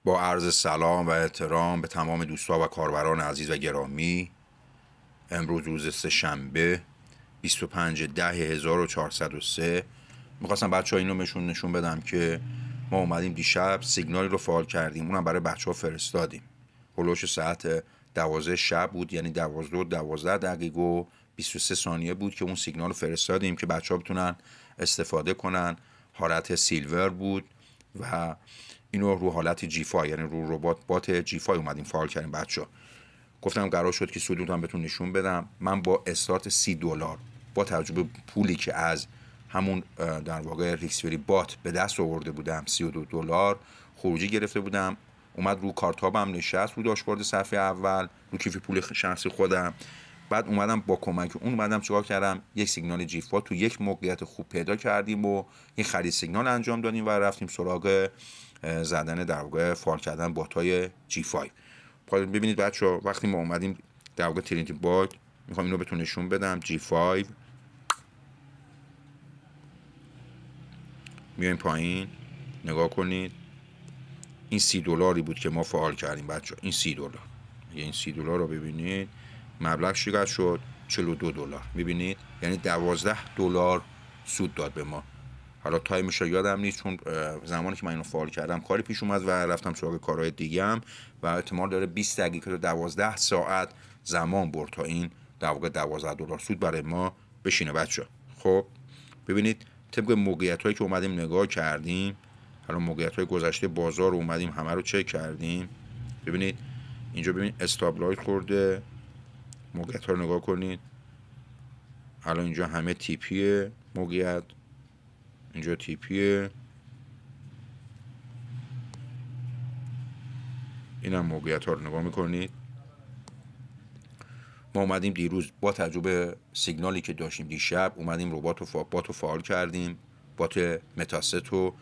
با عرض سلام و احترام به تمام دوستا و کاربران عزیز و گرامی، امروز روز سه‌شنبه 25/10/1403 میخواستم بچه ها اینو نشون بدم که ما اومدیم دیشب سیگنالی رو فعال کردیم، اونم برای بچه ها فرستادیم. هلوش ساعت 12 شب بود، یعنی 12 و 23 ثانیه بود که اون سیگنال رو فرستادیم که بچه ها بتونن استفاده کنن. حالت سیلور بود و اینو رو حالت جیفای، یعنی رو ربات بات جیفای اومدیم فعال کردیم. بچه‌ها گفتم قرار شد که سودتون بهتون نشون بدم. من با استارت $30 با توجه به پولی که از همون در واقع ریکسفری بات به دست آورده بودم، $32 خروجی گرفته بودم. اومد رو کارتابم نشست، رو داشبورد صفحه اول، رو کیف پول شخصی خودم. بعد اومدم با کمک اون اومدم چیکار کردم، یک سیگنال جیفا تو یک موقعیت خوب پیدا کردیم و یک خرید سیگنال انجام دادیم و رفتیم سراغ زدن در واقع فعال کردن باتای G5. ببینید بچه‌ها وقتی ما اومدیم در واقع ترینیتی بات، میخوام اینو بهتون نشون بدم. G5 میایم پایین، نگاه کنید. این $30 بود که ما فعال کردیم بچه‌ها. این $30، این $30 رو ببینید مبلغ چقدر شد، $42. میبینید یعنی $12 سود داد به ما. حالا تایمش رو یادم نیست چون زمانی که من اینو فعال کردم کاری پیش اومد و رفتم سراغ کارهای دیگه‌ام و احتمال داره 20 دقیقه تا 12 ساعت زمان برد تا این در واقع $12 سود برای ما بشینه بچه‌ها. خب ببینید طبق موقعیت‌هایی که اومدیم نگاه کردیم، حالا موقعیت‌های گذشته بازار رو اومدیم همه رو چک کردیم. ببینید اینجا ببینید استاپ لاین خورده، موقعیت‌ها رو نگاه کنید. حالا اینجا همه تیپیه موقعیت، اینجا تیپیه، اینم موقعیت ها رو نگاه میکنید. ما اومدیم دیروز با تجربه سیگنالی که داشتیم دیشب اومدیم بات رو فعال کردیم، بات متاستو.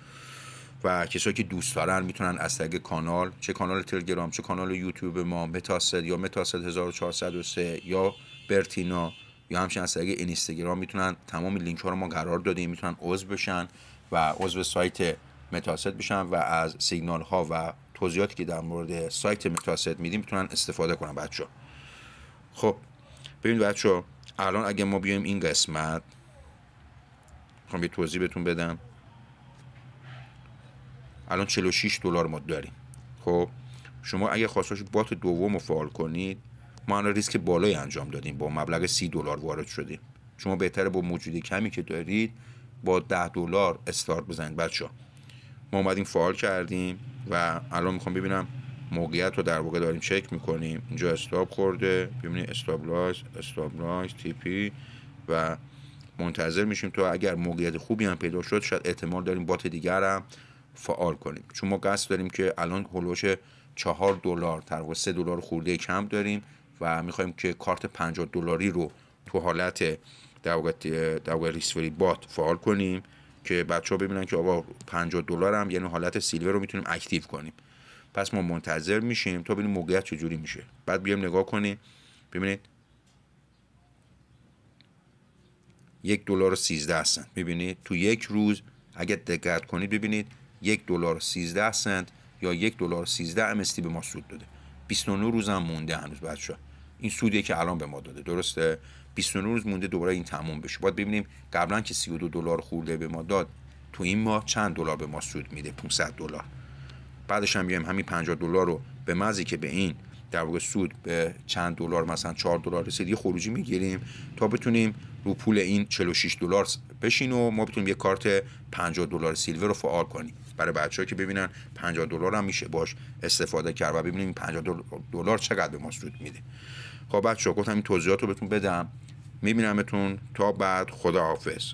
و کسایی که دوست دارن میتونن از طریق کانال، چه کانال تلگرام چه کانال یوتیوب ما، متاست یا متاست 1403 یا برتینا یا همچنین از طریق اینستاگرام میتونن. تمام لینک ها رو ما قرار دادیم، میتونن عضو بشن و عضو سایت متاست بشن و از سیگنال ها و توضیحاتی که در مورد سایت متاست میدیم میتونن استفاده کنن بچه‌ها. خب ببینید بچه‌ها الان اگه ما بیایم این قسمت، میخوام یه توضیح بهتون بدم. الان $46 ما داریم. خب شما اگه خواستید بات دوم رو فعال کنید، ما الان ریسک بالایی انجام دادیم، با مبلغ $30 وارد شدیم. شما بهتره با موجودی کمی که دارید با $10 استارت بزنید بچه‌ها. ما اومدیم فعال کردیم و الان میخوام ببینم موقعیت رو در واقع داریم چک میکنیم. اینجا استاپ خورده، ببینید استابلایز TP و منتظر میشیم تا اگر موقعیت خوبی هم پیدا شد شاید احتمال داریم بات دیگر هم فعال کنیم. چون ما قصد داریم که الان هولوش $4 تقریبا $3 خورده کم داریم و میخوایم که کارت $50 رو تو حالت در واقع ریسفری بات فعال کنیم که بچه‌ها ببینن که آقا $50 هم یعنی حالت سیلور رو میتونیم اکتیو کنیم. پس ما منتظر میشیم تا ببینیم موقعیت چجوری میشه. بعد بیام نگاه کنیم، ببینید $1.13. میبینید تو یک روز اگه دقت کنید ببینید $1.13 یا $1.13 MST به ما سود داده. 29 روز هم مونده هنوز بچه‌ها. این سودیه که الان به ما داده، درسته؟ 29 روز مونده دوباره این تموم بشه. باید ببینیم قبلا که $32 خورده به ما داد، تو این ماه چند دلار به ما سود میده؟ $500. بعدش هم بیایم همین $50 رو به مزی که به این در واقع سود به چند دلار مثلا $4 رسید یه خروجی میگیریم تا بتونیم رو پول این $46 بشین و ما بتونیم یه کارت $50 سیلور رو فعال کنیم برای بچه‌ها که ببینن $50 هم میشه باش استفاده کرد و ببینیم $50 چقدر به ما سود میده. خب بچه‌ها گفتم این توضیحات رو بهتون بدم. میبینمتون تا بعد. خداحافظ.